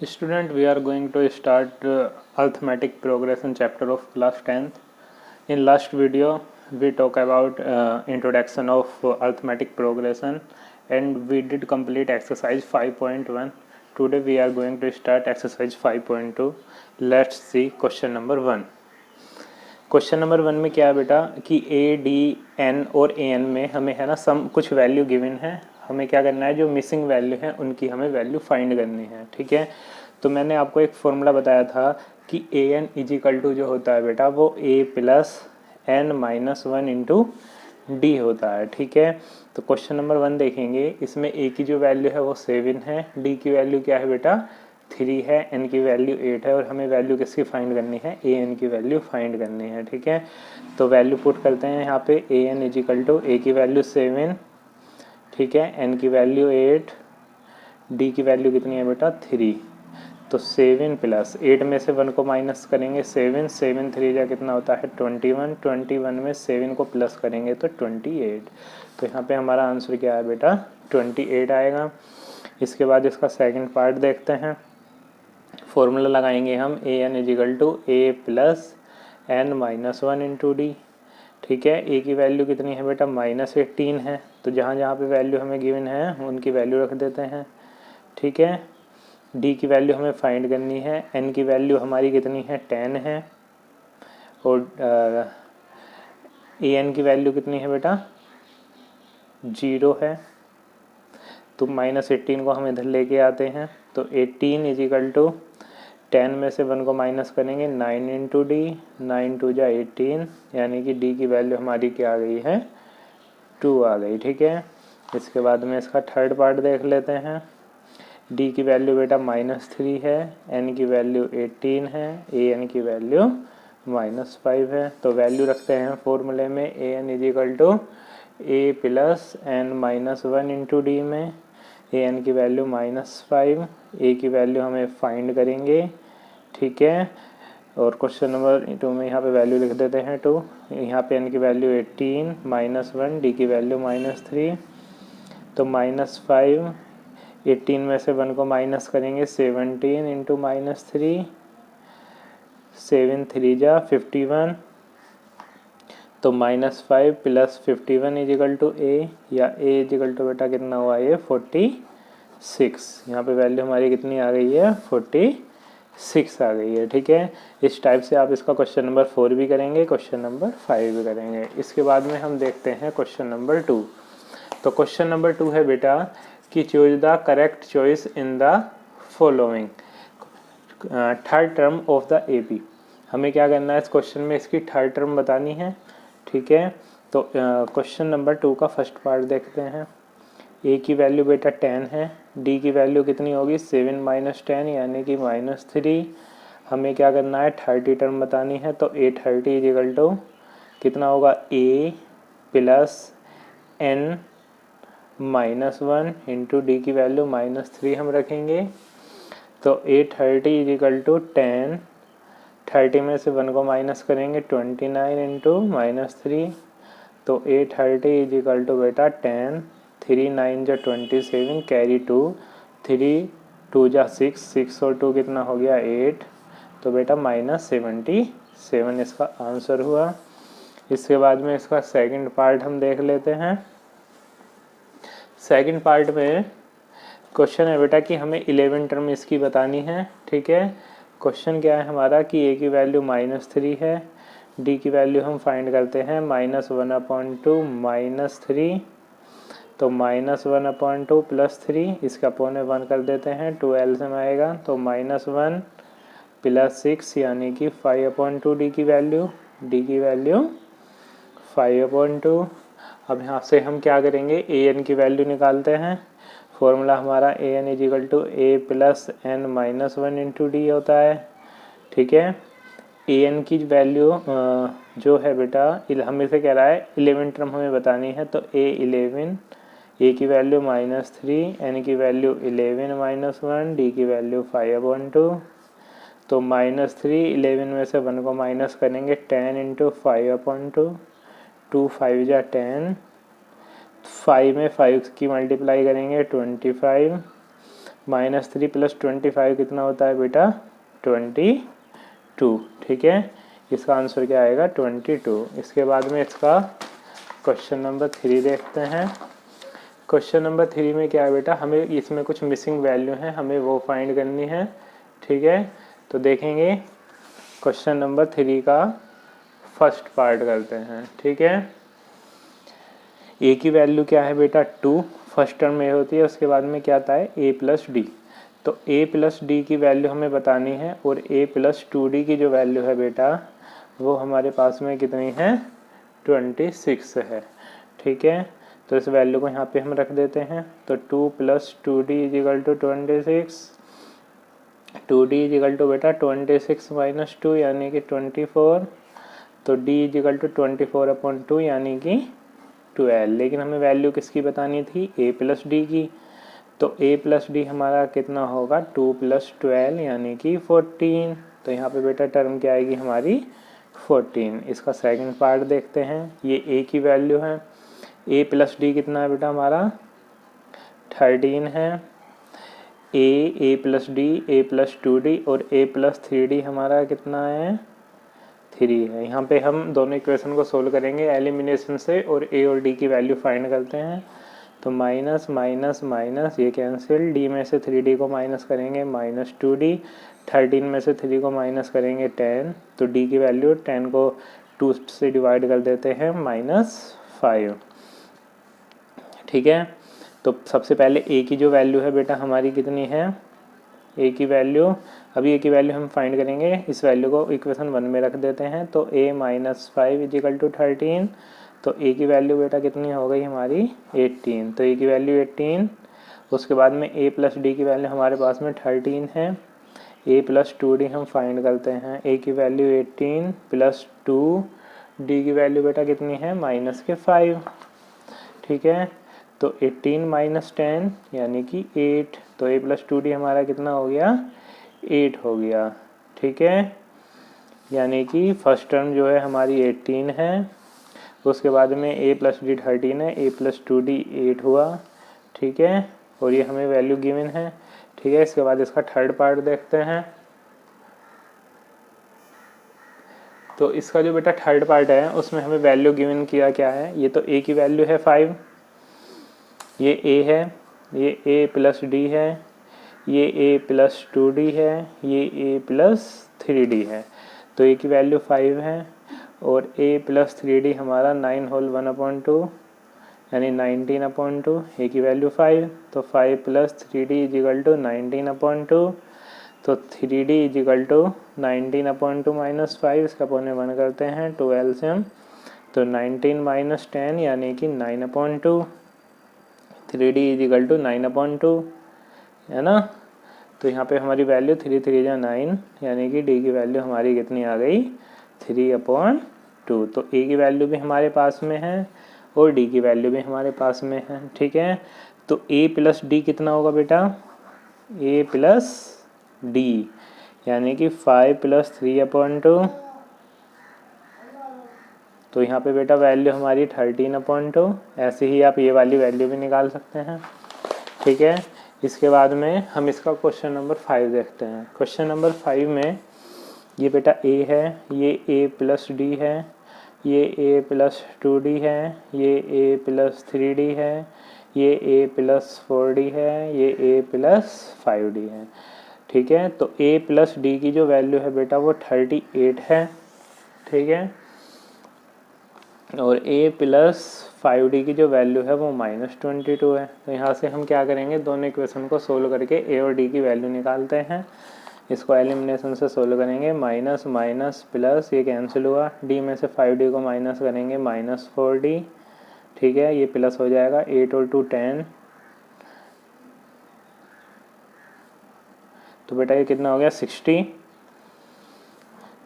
Student, we are going to start arithmetic progression chapter of class 10th. In last video, we talk about introduction of arithmetic progression and we did complete exercise 5.1. Today we are going to start exercise 5.2. Let's see question number 1. Question number 1 में क्या है बेटा कि A D N और A N में हमें है ना सम कुछ वैल्यू गिवन है, हमें क्या करना है, जो मिसिंग वैल्यू है उनकी हमें वैल्यू फाइंड करनी है। ठीक है, तो मैंने आपको एक फॉर्मूला बताया था कि ए एन इजिकल टू जो होता है बेटा वो a plus n minus one into d होता है। ठीक है, तो क्वेश्चन नंबर 1 देखेंगे, इसमें ए की जो वैल्यू है वो 7 है, डी की वैल्यू क्या है बेटा 3 है, एन की वैल्यू 8 है और हमें वैल्यू किसकी फाइंड करनी है, ए एन की वैल्यू फाइंड करनी है। ठीक है, तो वैल्यू पुट करते हैं यहाँ पे, ए एन इजिकल टू ए की वैल्यू 7, ठीक है, एन की वैल्यू 8, डी की वैल्यू कितनी है बेटा 3। तो 7 प्लस 8 में से 1 को माइनस करेंगे 7, 7 3 जा कितना होता है 21, 21 में 7 को प्लस करेंगे तो 28। तो यहाँ पे हमारा आंसर क्या है बेटा 28 आएगा। इसके बाद इसका सेकंड पार्ट देखते हैं। फॉर्मूला लगाएंगे हम, a n is equal to a plus n minus one into d. ठीक है, ए की वैल्यू कितनी है बेटा -18 है, तो जहाँ जहाँ पे वैल्यू हमें गिवन है उनकी वैल्यू रख देते हैं। ठीक है, डी की वैल्यू हमें फाइंड करनी है, एन की वैल्यू हमारी कितनी है 10 है और ए एन की वैल्यू कितनी है बेटा 0 है। तो -18 को हम इधर लेके आते हैं, तो 18 इजिकल टू 10 में से 1 को माइनस करेंगे 9 इंटू डी, 9 2 जा 18, यानी कि डी की वैल्यू हमारी क्या आ गई है 2 आ गई। ठीक है, इसके बाद में इसका थर्ड पार्ट देख लेते हैं। डी की वैल्यू बेटा -3 है, एन की वैल्यू 18 है, ए एन की वैल्यू -5 है। तो वैल्यू रखते हैं फॉर्मूले में, a n is equal to a plus n minus one into d में, ए एन की वैल्यू -5, ए की वैल्यू हमें फाइंड करेंगे। ठीक है, और क्वेश्चन नंबर 2 में यहाँ पे वैल्यू लिख देते हैं 2, यहाँ पे एन की वैल्यू 18 -1, डी की वैल्यू -3। तो -5, 18 में से 1 को माइनस करेंगे 17 इंटू -3, 7 3 जा 51। तो -5 प्लस 51 इजिकल टू ए, या ए इजिकल टू बेटा कितना हुआ ये 46। यहाँ पे वैल्यू हमारी कितनी आ गई है 46 आ गई है। ठीक है, इस टाइप से आप इसका क्वेश्चन नंबर 4 भी करेंगे, क्वेश्चन नंबर 5 भी करेंगे। इसके बाद में हम देखते हैं क्वेश्चन नंबर 2। तो क्वेश्चन नंबर 2 है बेटा कि choose the correct choice in the following, third term of the A B. हमें क्या करना है इस क्वेश्चन में, इसकी थर्ड टर्म बतानी है। ठीक है, तो क्वेश्चन नंबर 2 का फर्स्ट पार्ट देखते हैं। ए की वैल्यू बेटा 10 है, डी की वैल्यू कितनी होगी 7 - 10 यानी कि -3। हमें क्या करना है 30 टर्म बतानी है, तो ए 30 इजिकल टू कितना होगा ए प्लस एन -1 इंटू डी की वैल्यू -3 हम रखेंगे। तो ए 30 इजिकल टू 10, 30 में से 1 को माइनस करेंगे 29 इंटू -3। तो ए 30 इजिकल टू बेटा 10, 3 9 जा 27, कैरी 2, 3 2 जा 6, 6 और 2 कितना हो गया 8। तो बेटा -77 इसका आंसर हुआ। इसके बाद में इसका सेकंड पार्ट हम देख लेते हैं। सेकंड पार्ट में क्वेश्चन है बेटा कि हमें 11 टर्म इसकी बतानी है। ठीक है, क्वेश्चन क्या है हमारा कि ए की वैल्यू -3 है, डी की वैल्यू हम फाइंड करते हैं -1/2 -3। तो -1/2 प्लस 3, इसका पौने 1 कर देते हैं, 2 एलसीएम आएगा। तो -1 प्लस 6 यानी कि 5/2 डी की वैल्यू, डी की वैल्यू 5/2। अब यहाँ से हम क्या करेंगे, ए एन की वैल्यू निकालते हैं। फॉर्मूला हमारा a n is equal to a plus n -1 into d होता है। ठीक है, ए एन की वैल्यू जो है बेटा हमें से कह रहा है 11 टर्म हमें बतानी है, तो ए 11, ए की वैल्यू -3, एन की वैल्यू 11 -1, डी की वैल्यू 5/2। तो -3, 11 में से 1 को माइनस करेंगे 10 इंटू 5/2, 2 5 जा 10, 5 में 5 की मल्टीप्लाई करेंगे 25, -3 + 25 कितना होता है बेटा 22। ठीक है, इसका आंसर क्या आएगा 22। इसके बाद में इसका क्वेश्चन नंबर 3 देखते हैं। क्वेश्चन नंबर 3 में क्या है बेटा, हमें इसमें कुछ मिसिंग वैल्यू है, हमें वो फाइंड करनी है। ठीक है, तो देखेंगे क्वेश्चन नंबर 3 का फर्स्ट पार्ट करते हैं। ठीक है, ए की वैल्यू क्या है बेटा 2, फर्स्ट टर्म में होती है, उसके बाद में क्या आता है a + d। तो a + d की वैल्यू हमें बतानी है और a + 2d की जो वैल्यू है बेटा वो हमारे पास में कितनी है 26 है। ठीक है, तो इस वैल्यू को यहाँ पे हम रख देते हैं। तो 2 + 2d = 26, 2d = बेटा 26 - 2 यानी कि 24, तो d = 24/2 यानी कि 12। लेकिन हमें वैल्यू किसकी बतानी थी a + d की, तो a + d हमारा कितना होगा 2 + 12 यानी कि 14। तो यहाँ पे बेटा टर्म क्या आएगी हमारी 14। इसका सेकंड पार्ट देखते हैं, ये a की वैल्यू है, a + d कितना है बेटा हमारा 13 है, a + d, a + 2d और a + 3d हमारा कितना है 3 है। यहाँ पे हम दोनों इक्वेशन को सोल्व करेंगे एलिमिनेशन से और a और d की वैल्यू फाइंड करते हैं। तो माइनस माइनस माइनस ये कैंसिल, d में से 3d को माइनस करेंगे -2d, 13 में से 3 को माइनस करेंगे 10, तो d की वैल्यू 10 को 2 से डिवाइड कर देते हैं -5। ठीक है, तो सबसे पहले a की जो वैल्यू है बेटा हमारी कितनी है, a की वैल्यू, अभी a की वैल्यू हम फाइंड करेंगे, इस वैल्यू को इक्वेशन 1 में रख देते हैं। तो a - 5 = 13, तो a की वैल्यू बेटा कितनी हो गई हमारी 18, तो a की वैल्यू 18। उसके बाद में a + d की वैल्यू हमारे पास में 13 है, a + 2d हम फाइंड करते हैं, a की वैल्यू 18 + 2, d की वैल्यू बेटा कितनी है -5। ठीक है, तो 18 - 10 यानी कि 8, तो a + 2d हमारा कितना हो गया 8 हो गया। ठीक है, यानी कि फर्स्ट टर्म जो है हमारी 18 है, उसके बाद में a + d 13 है, a + 2d 8 हुआ। ठीक है, और ये हमें वैल्यू गिवन है। ठीक है, इसके बाद इसका थर्ड पार्ट देखते हैं। तो इसका जो बेटा थर्ड पार्ट है उसमें हमें वैल्यू गिवन किया क्या है, ये तो a की वैल्यू है 5, ये a है, ये a + d है, ये a + 2d है, ये a + 3d है। तो a की वैल्यू 5 है और a + 3d हमारा 9 होल 1/2 यानी 19/2, a की वैल्यू 5, तो 5 + 3d = 19/2, तो 3d = 19/2 - 5, इसका पौने 1 करते हैं 12 से हम, तो 19 - 10 यानी कि 9/2, 3d = 9/2 है ना। तो यहाँ पे हमारी वैल्यू 3 3 जा 9 यानी कि d की वैल्यू हमारी कितनी आ गई 3/2। तो a की वैल्यू भी हमारे पास में है और d की वैल्यू भी हमारे पास में है। ठीक है, तो a + d कितना होगा बेटा a + d यानी कि 5 + 3/2, तो यहाँ पे बेटा वैल्यू हमारी 13/2। ऐसे ही आप ये वाली वैल्यू भी निकाल सकते हैं। ठीक है, इसके बाद में हम इसका क्वेश्चन नंबर 5 देखते हैं। क्वेश्चन नंबर 5 में ये बेटा a है, ये a + d है, ये a + 2d है, ये a + 3d है, ये a + 4d है, ये a + 5d है। ठीक है, तो a + d की जो वैल्यू है बेटा वो 38 है। ठीक है, और a + 5d की जो वैल्यू है वो -22 है। तो यहाँ से हम क्या करेंगे, दोनों इक्वेशन को सोल्व करके a और d की वैल्यू निकालते हैं। इसको एलिमिनेशन से सोल्व करेंगे, माइनस माइनस प्लस ये कैंसिल हुआ, d में से 5d को माइनस करेंगे -4d। ठीक है, ये प्लस हो जाएगा, 8 और 2 10, तो बेटा ये कितना हो गया 60।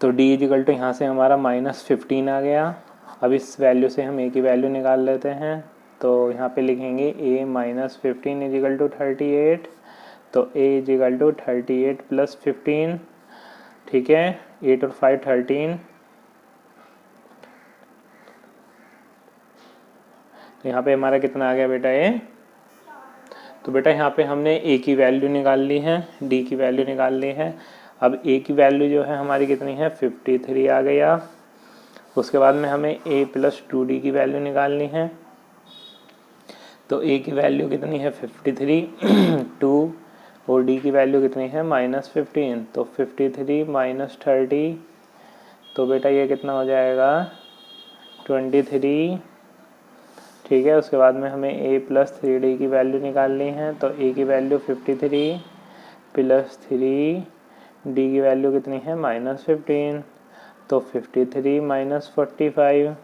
तो d = यहाँ से हमारा -15 आ गया। अब इस वैल्यू से हम a की वैल्यू निकाल लेते हैं। तो यहाँ पे लिखेंगे a - 15 = 38, तो a = 38 + 15। ठीक है, 8 और 5 13, तो यहाँ पे हमारा कितना आ गया बेटा ये, तो बेटा यहाँ पे हमने ए की वैल्यू निकाल ली है, डी की वैल्यू निकाल ली है। अब ए की वैल्यू जो है हमारी कितनी है 53 आ गया। उसके बाद में हमें ए प्लस 2d की वैल्यू निकालनी है। तो ए की वैल्यू कितनी है 53 2 और डी की वैल्यू कितनी है -15। तो 53 माइनस 30, तो बेटा ये कितना हो जाएगा 23। ठीक है, उसके बाद में हमें a प्लस 3d की वैल्यू निकालनी है। तो a की वैल्यू 53 प्लस 3d की वैल्यू कितनी है -15। तो 53 माइनस 45,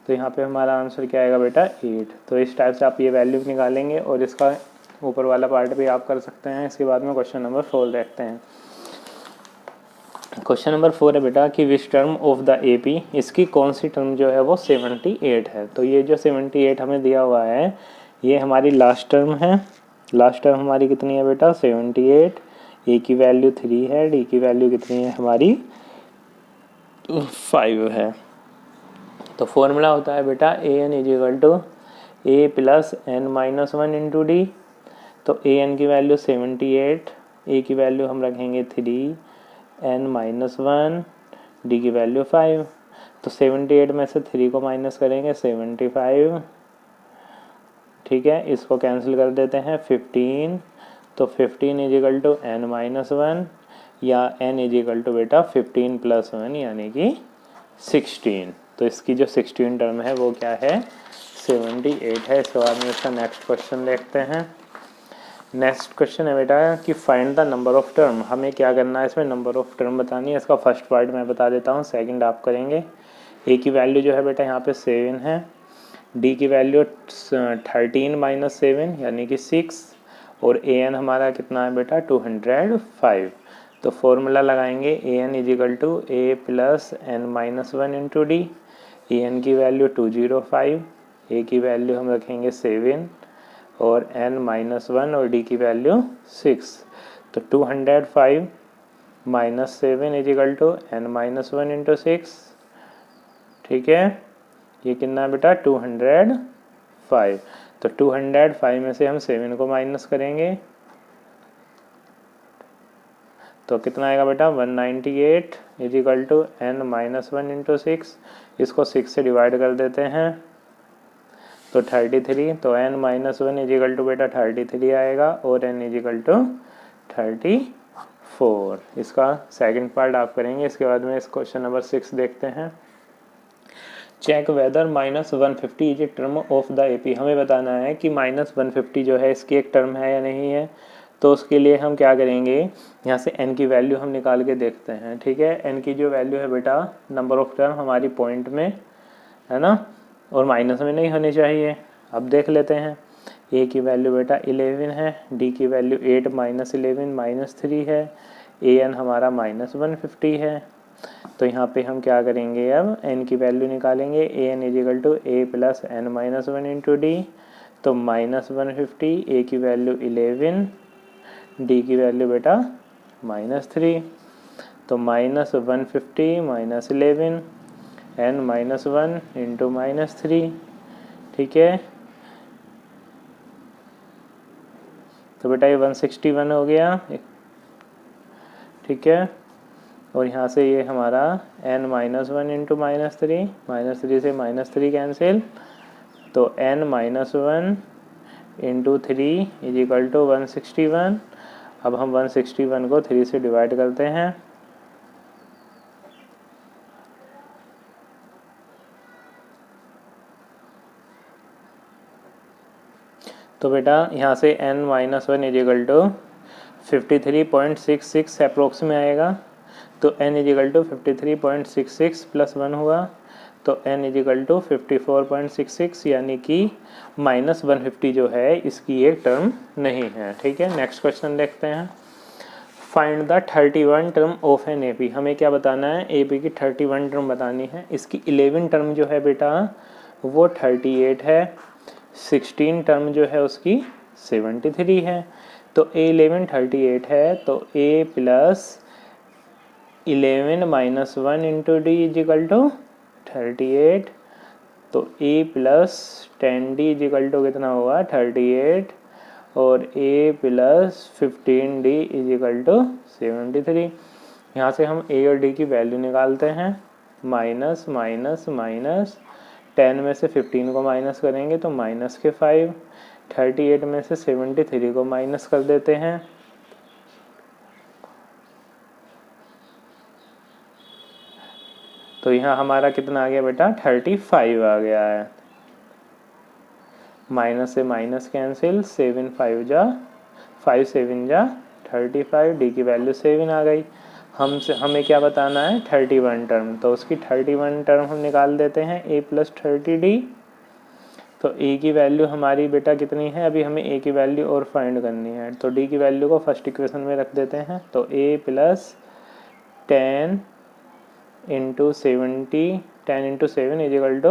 तो यहाँ पे हमारा आंसर क्या आएगा बेटा 8। तो इस टाइप से आप ये वैल्यू निकालेंगे और इसका ऊपर वाला पार्ट भी आप कर सकते हैं। इसके बाद में क्वेश्चन नंबर 4 देखते हैं। क्वेश्चन नंबर 4 है बेटा कि which term of the AP, इसकी कौन सी टर्म जो है वो 78 है। तो ये जो 78 हमें दिया हुआ है ये हमारी लास्ट टर्म है। लास्ट टर्म हमारी कितनी है बेटा 78। ए की वैल्यू 3 है, डी की वैल्यू कितनी है हमारी 5 है। तो फॉर्मूला होता है बेटा a n is equal to a plus n minus 1 into d. तो ए एन की वैल्यू 78, ए की वैल्यू हम रखेंगे 3, एन माइनस 1, डी की वैल्यू 5। तो 78 में से 3 को माइनस करेंगे 75। ठीक है, इसको कैंसिल कर देते हैं 15। तो 15 is equal to n minus 1 या एन इज इक्वल टू बेटा 15 प्लस 1 यानी कि 16। तो इसकी जो 16 टर्म है वो क्या है 78 है। इसके बाद में इसका नेक्स्ट क्वेश्चन देखते हैं। नेक्स्ट क्वेश्चन है बेटा कि find the number of term. हमें क्या करना है इसमें नंबर ऑफ टर्म बतानी है। इसका फर्स्ट पार्ट मैं बता देता हूँ, सेकंड आप करेंगे। ए की वैल्यू जो है बेटा यहाँ पे 7 है, डी की वैल्यू 13 माइनस 7 यानी कि 6 और ए एन हमारा कितना है बेटा 205। तो फॉर्मूला लगाएंगे a n is equal to a plus n minus 1 into d. A n की वैल्यू 205, ए की वैल्यू हम रखेंगे 7 और n माइनस 1 और d की वैल्यू 6। तो 205 minus 7 is equal to n minus 1 into 6। ठीक है, ये कितना है बेटा 205। तो 205 में से हम 7 को माइनस करेंगे तो कितना आएगा बेटा 198 is equal to n minus 1 into 6। इसको 6 से डिवाइड कर देते हैं तो 33। तो n minus 1 is equal to बेटा 33 आएगा और n इज इक्वल टू 34। इसका सेकंड पार्ट आप करेंगे। इसके बाद में इस क्वेश्चन नंबर 6 देखते हैं। Check whether -150 is a term of the AP. हमें बताना है कि -150 जो है इसकी एक टर्म है या नहीं है। तो उसके लिए हम क्या करेंगे, यहाँ से n की वैल्यू हम निकाल के देखते हैं। ठीक है, n की जो वैल्यू है बेटा नंबर ऑफ टर्म हमारी पॉइंट में है ना, और माइनस में नहीं होनी चाहिए। अब देख लेते हैं। ए की वैल्यू बेटा 11 है, डी की वैल्यू 8 माइनस 11 माइनस 3 है, ए एन हमारा -150 है। तो यहाँ पे हम क्या करेंगे, अब एन की वैल्यू निकालेंगे। A n is equal to a plus n minus 1 into d. तो -150, ए की वैल्यू 11, डी की वैल्यू बेटा -3। तो -150 माइनस 11 n माइनस 1 इंटू -3। ठीक है, तो बेटा ये 161 हो गया। ठीक है, और यहाँ से ये हमारा n माइनस 1 इंटू -3, -3 से -3 कैंसिल। तो n minus 1 into 3 is equal to 161। अब हम 161 को 3 से डिवाइड करते हैं तो बेटा यहाँ से n minus 1 is equal to 53.66 approx में आएगा। तो n is equal to 53.66 plus 1 हुआ तो n इज इक्वल टू 54.66 यानी कि -150 जो है इसकी एक टर्म नहीं है। ठीक है, नेक्स्ट क्वेश्चन देखते हैं। Find the 31 term of an AP. हमें क्या बताना है, एपी की 31 टर्म बतानी है। इसकी 11 टर्म जो है बेटा वो 38 है, 16 टर्म जो है उसकी 73 है। तो A11 38 है, तो A plus 11 minus 1 into D is equal to 38। तो a plus 10d is equal to कितना हुआ 38 और a plus 15d is equal to 73। यहाँ से हम a और d की वैल्यू निकालते हैं। माइनस माइनस माइनस 10 में से 15 को माइनस करेंगे तो माइनस के 5, 38 में से 73 को माइनस कर देते हैं तो यहाँ हमारा कितना आ गया बेटा 35 आ गया है। माइनस से माइनस कैंसिल, 7 5 जा 5 7 जा 35, डी की वैल्यू 7 आ गई। हमें क्या बताना है 31 टर्म, तो उसकी 31 टर्म हम निकाल देते हैं a प्लस 30d। तो a की वैल्यू हमारी बेटा कितनी है, अभी हमें a की वैल्यू और फाइंड करनी है, तो d की वैल्यू को फर्स्ट इक्वेशन में रख देते हैं। तो a plus 10 into 70, 10 into 7 is equal to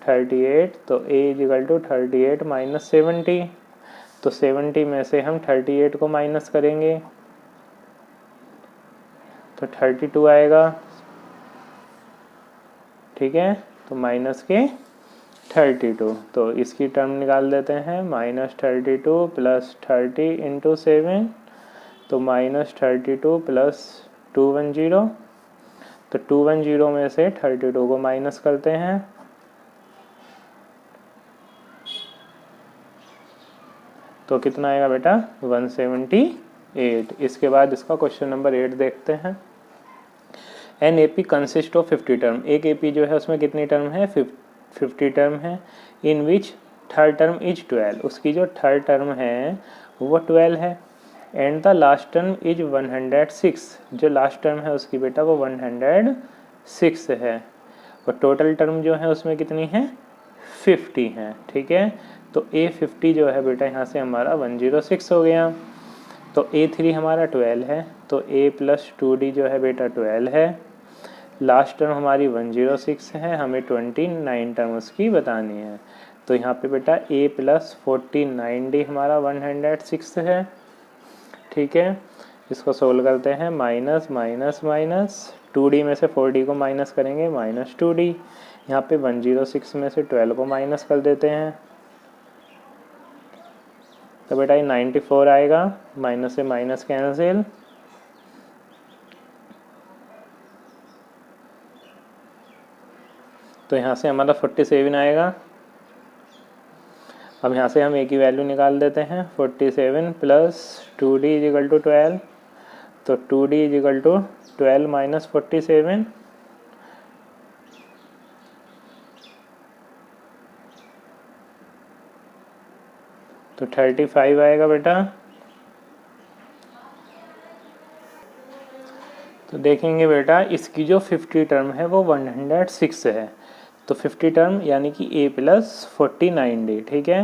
38, तो a इजिकल टू 38 माइनस 70, तो 70 में से हम 38 को माइनस करेंगे तो 32 आएगा, ठीक है। तो माइनस के 32, तो इसकी टर्म निकाल देते हैं। माइनस 32 प्लस 30 इंटू 7, तो माइनस 32 प्लस 210, तो 210 में से 32 को माइनस करते हैं तो कितना आएगा बेटा 178। इसके बाद इसका क्वेश्चन नंबर 8 देखते हैं। An A P consist of 50 term, एक ए पी जो है उसमें कितनी टर्म है 50 टर्म है। इन विच थर्ड टर्म इज 12, उसकी जो थर्ड टर्म है वो 12 है। And the last term is 106, जो लास्ट टर्म है उसकी बेटा वो 106 है। और टोटल टर्म जो है उसमें कितनी है 50 है, ठीक है। तो A50 जो है बेटा यहाँ से हमारा 106 हो गया। तो A3 हमारा 12 है, तो A प्लस 2D जो है बेटा 12 है। लास्ट टर्म हमारी 106 है, हमें 29 टर्म उसकी बतानी है। तो यहाँ पे बेटा A प्लस 49D हमारा 106 है, ठीक है। इसको सोल्व करते हैं। माइनस माइनस माइनस 2D में से 4D को माइनस करेंगे माइनस 2D। यहाँ पे 106 में से 12 को माइनस कर देते हैं तो बेटा ये 94 आएगा। माइनस से माइनस कैंसिल, तो यहाँ से हमारा 47 आएगा। अब यहाँ से हम a की वैल्यू निकाल देते हैं। 47 प्लस 2d इजिकल टू 12, तो 2d इजिकल टू 12 माइनस 47, तो 35 आएगा बेटा। तो देखेंगे बेटा इसकी जो 50 टर्म है वो 106 है, तो 50 टर्म यानी कि a प्लस 49d, ठीक है।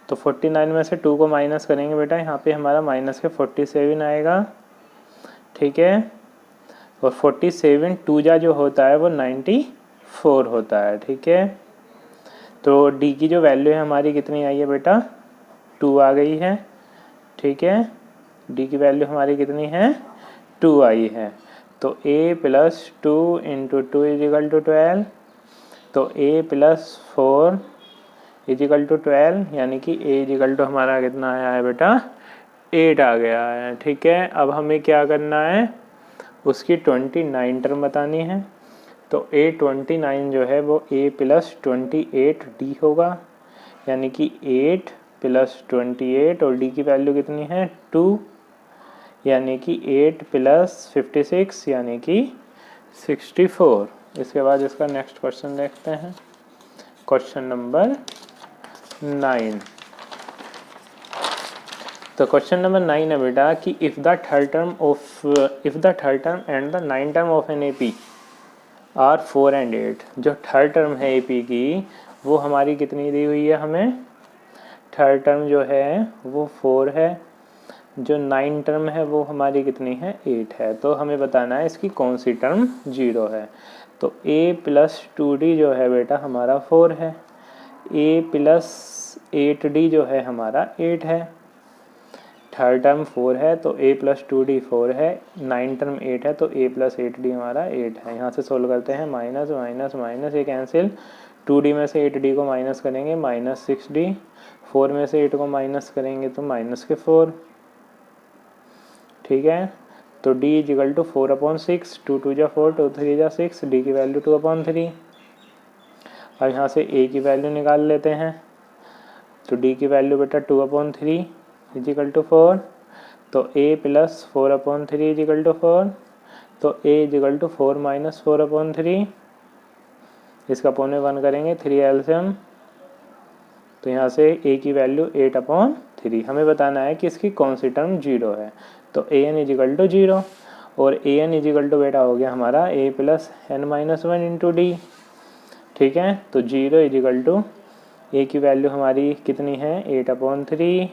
तो 49 में से 2 को माइनस करेंगे बेटा, यहाँ पे हमारा माइनस के 47 आएगा, ठीक है। और 47 2 जा जो होता है वो 94 होता है, ठीक है। तो d की जो वैल्यू है हमारी कितनी आई है बेटा 2 आ गई है, ठीक है। d की वैल्यू हमारी कितनी है 2 आई है। तो a plus 2 into 2 is equal to 12, तो a प्लस 4 इजिकल टू 12, यानी कि a इजिकल टू हमारा कितना आया है बेटा 8 आ गया है, ठीक है। अब हमें क्या करना है उसकी 29 टर्म बतानी है। तो A29 जो है वो a प्लस 28d होगा, यानी कि 8 प्लस 28 और d की वैल्यू कितनी है 2, यानी कि 8 प्लस 56 यानी कि 64। इसके बाद इसका नेक्स्ट क्वेश्चन देखते हैं, क्वेश्चन नंबर 9। तो क्वेश्चन नंबर 9 है बेटा कि if the third term and the 9 term of an AP are 4 and 8, जो थर्ड टर्म है AP की वो हमारी कितनी दी हुई है हमें, थर्ड टर्म जो है वो 4 है, जो 9 टर्म है वो हमारी कितनी है 8 है। तो हमें बताना है इसकी कौन सी टर्म 0 है। तो a प्लस 2d जो है बेटा हमारा 4 है, a प्लस 8d जो है हमारा 8 है। थर्ड टर्म 4 है तो a प्लस 2d 4 है, 9 टर्म 8 है तो a प्लस 8d हमारा 8 है। यहाँ से सोल्व करते हैं। माइनस माइनस माइनस ये कैंसिल, 2D में से 8D को माइनस करेंगे -6D, 4 में से 8 को माइनस करेंगे तो -4, ठीक है। तो D इजिकल टू 4/6, 2 2 जा 4, 2 3 जा 6, D की वैल्यू 2/3। अब यहाँ से A की वैल्यू निकाल लेते हैं, तो D की वैल्यू बेटा 2/3 इजिकल टू 4, तो A प्लस 4/3 इजिकल टू 4, तो A इजिकल टू 4 माइनस 4/3, इसका पौने 1 करेंगे, 3 एलसीएम, तो यहाँ से A की वैल्यू 8/3। हमें बताना है कि इसकी कौन सी टर्म 0 है, तो an इजिकल टू 0, और an इजिकल टू बेटा हो गया हमारा a plus n-1 into d, ठीक है। तो 0 इजिकल टू a की वैल्यू हमारी कितनी है 8/3,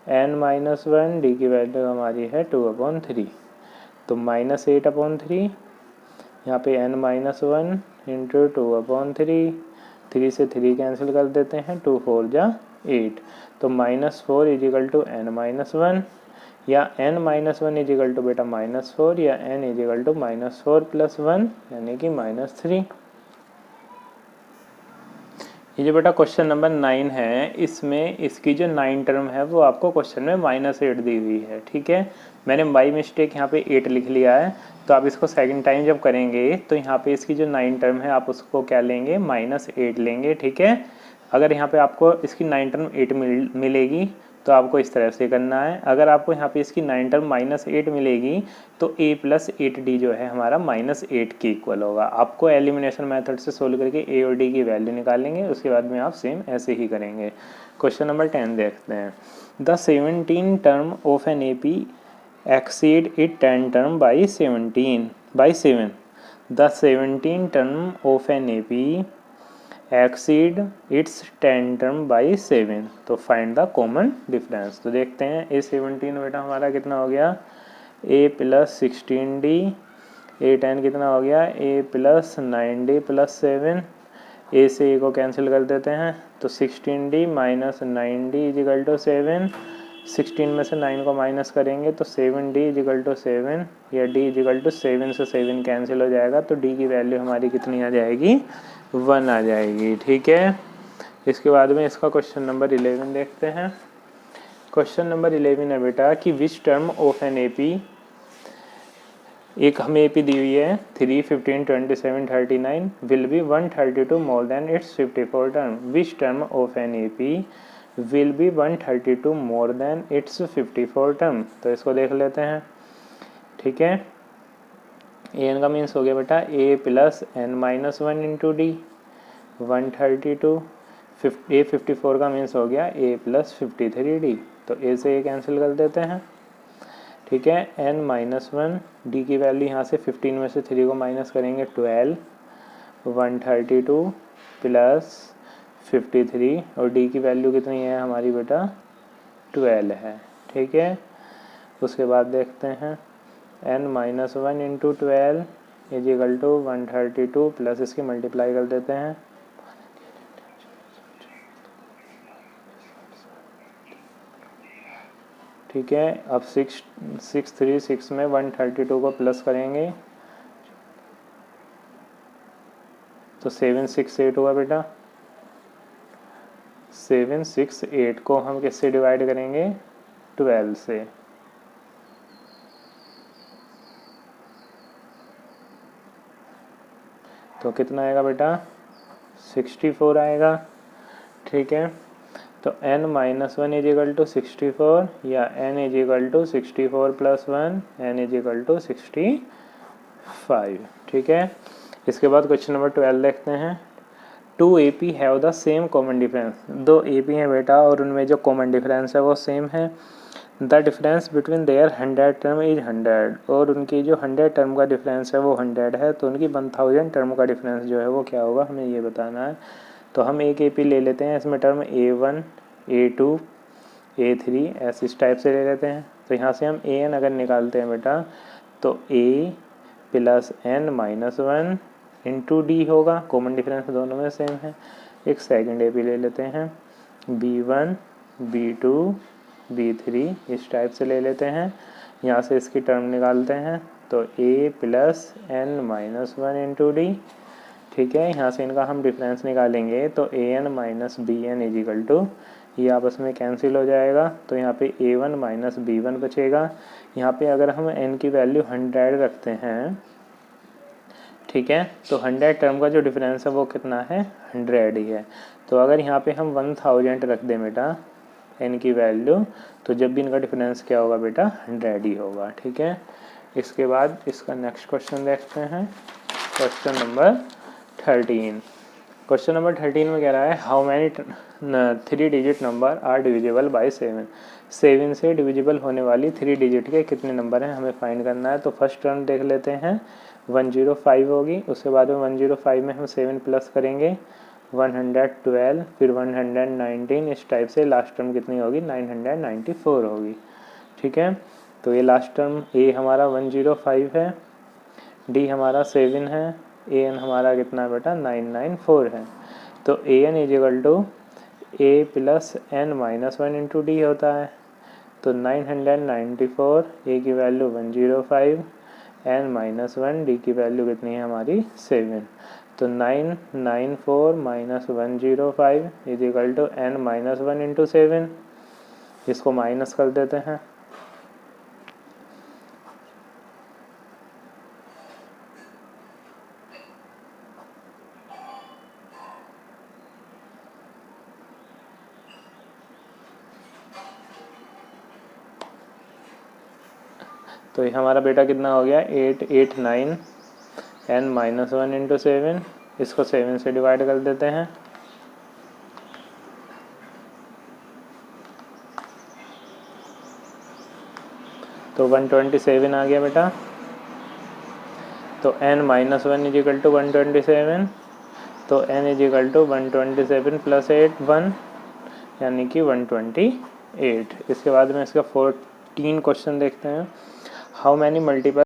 n-1 d की वैल्यू हमारी है 2/3, तो -8/3, यहाँ पे n-1 इंटू 2/3, 3 से 3 कैंसिल कर देते हैं, 2 4 जा 8, तो -4 इजिकल टू n-1, या n-1 इजिकल टू बेटा -4, या n इजिकल टू -4 + 1 यानी कि -3। ये जो बेटा क्वेश्चन नंबर 9 है, इसमें इसकी जो 9 टर्म है वो आपको क्वेश्चन में -8 दी हुई है, ठीक है। मैंने बाई मिस्टेक यहाँ पे 8 लिख लिया है, तो आप इसको सेकंड टाइम जब करेंगे तो यहाँ पे इसकी जो 9 टर्म है आप उसको क्या लेंगे -8 लेंगे, ठीक है। अगर यहाँ पे आपको इसकी 9 टर्म 8 मिलेगी तो आपको इस तरह से करना है। अगर आपको यहाँ पे इसकी 9 टर्म -8 मिलेगी तो a प्लस 8d जो है हमारा -8 के इक्वल होगा। आपको एलिमिनेशन मेथड से सोल्व करके a और d की वैल्यू निकालेंगे, उसके बाद में आप सेम ऐसे ही करेंगे। क्वेश्चन नंबर 10 देखते हैं। The 17 term of an AP exceed it 10 term by 7। The 17 term of an AP exceed its 10 term by 7, तो फाइंड द कॉमन डिफरेंस। तो देखते हैं A17 बेटा हमारा कितना हो गया A प्लस 16D, A10 कितना हो गया A plus 9D plus 7, A से A को कैंसिल कर देते हैं, तो 16D minus 9D is equal to 7, 16 में से 9 को माइनस करेंगे तो 7D इजिकल टू 7, या D इजिकल टू 7 से 7 कैंसिल हो जाएगा, तो D की वैल्यू हमारी कितनी आ जाएगी 1 आ जाएगी, ठीक है। इसके बाद में इसका क्वेश्चन नंबर 11 देखते हैं। क्वेश्चन नंबर 11 है बेटा कि which term of an AP, एक हमें AP दी हुई है 3, 15, 27, 39 will be 132 more than its 54 term. Which term of an AP will be 132 more than its 54 term. तो इसको देख लेते हैं, ठीक है। an का मीन्स हो गया बेटा a plus n-1 into D 132, a 54 का मीन्स हो गया a प्लस 53d, तो a से a कैंसिल कर देते हैं, ठीक है। n-1 d की वैल्यू यहाँ से 15 में से 3 को माइनस करेंगे 12, 132 प्लस 53, और d की वैल्यू कितनी है हमारी बेटा 12 है, ठीक है। उसके बाद देखते हैं n-1 into 12 is equal to 132 plus इसकी मल्टीप्लाई कर देते हैं, ठीक है। अब 636 में 132 को प्लस करेंगे तो 768 होगा बेटा। 768 को हम किससे डिवाइड करेंगे 12 से, तो कितना आएगा बेटा 64 आएगा, ठीक है। तो n-1 इजिकल टू 64, या n is equal to 64 plus 1, n is equal to 65, ठीक है। इसके बाद क्वेश्चन नंबर 12 देखते हैं। 2 AP have the same common difference. 2 AP हैं बेटा और उनमें जो कॉमन डिफरेंस है वो सेम है। The difference between their 100 term is 100, और उनकी जो 100 टर्म का डिफरेंस है वो 100 है, तो उनकी 1000 टर्म का डिफरेंस जो है वो क्या होगा हमें ये बताना है। तो हम एक AP ले लेते हैं, इसमें टर्म A1, A2, A3 ऐसे इस टाइप से ले लेते हैं। तो यहाँ से हम AN अगर निकालते हैं बेटा तो A plus n-1 into D होगा, कॉमन डिफरेंस दोनों में सेम है। एक सेकंड AP ले लेते हैं, B1, B2, B3 इस टाइप से ले लेते हैं। यहाँ से इसकी टर्म निकालते हैं तो A plus n-1 into d, ठीक है, यहाँ से इनका हम डिफरेंस निकालेंगे तो a n minus b n is equal to, ये आपस में कैंसिल हो जाएगा, तो यहाँ पे a one minus b one बचेगा। यहाँ पे अगर हम n की वैल्यू 100 रखते हैं, ठीक है, तो 100 टर्म का जो डिफरेंस है वो कितना है, 100 ही है। तो अगर यहाँ पे हम 1000 रख दें बेटा n की वैल्यू, तो जब भी इनका डिफरेंस क्या होगा बेटा, 100 ही होगा। ठीक है, इसके बाद इसका नेक्स्ट क्वेश्चन देखते हैं, क्वेश्चन नंबर 13। क्वेश्चन नंबर 13 में कह रहा है how many 3 digit number are divisible by 7। 7 से डिविजिबल होने वाली 3 डिजिट के कितने नंबर हैं, हमें फाइंड करना है। तो फर्स्ट टर्म देख लेते हैं, 105 होगी, उसके बाद में 105 में हम 7 प्लस करेंगे 112, फिर 119, इस टाइप से लास्ट टर्म कितनी होगी, 994 होगी। ठीक है, तो ये लास्ट टर्म ए हमारा 105 है, डी हमारा 7 है, ए एन हमारा कितना बेटा 994 है। तो a n is equal to a plus n minus 1 into d होता है। तो 994, ए की वैल्यू 105, एन माइनस 1, डी की वैल्यू कितनी है हमारी 7। तो 994 minus 105 is equal to n minus 1 into 7, इसको माइनस कर देते हैं। तो ये हमारा बेटा कितना हो गया, 889, एन माइनस 1 इंटू 7, इसको 7 से डिवाइड कर देते हैं। तो 127 आ गया बेटा। तो n माइनस 1 इजिकल टू 127, तो n इजिकल टू 127 प्लस 8 1, यानी कि 128। इसके बाद में इसका 14 क्वेश्चन देखते हैं, हाउ मैनी मल्टीपल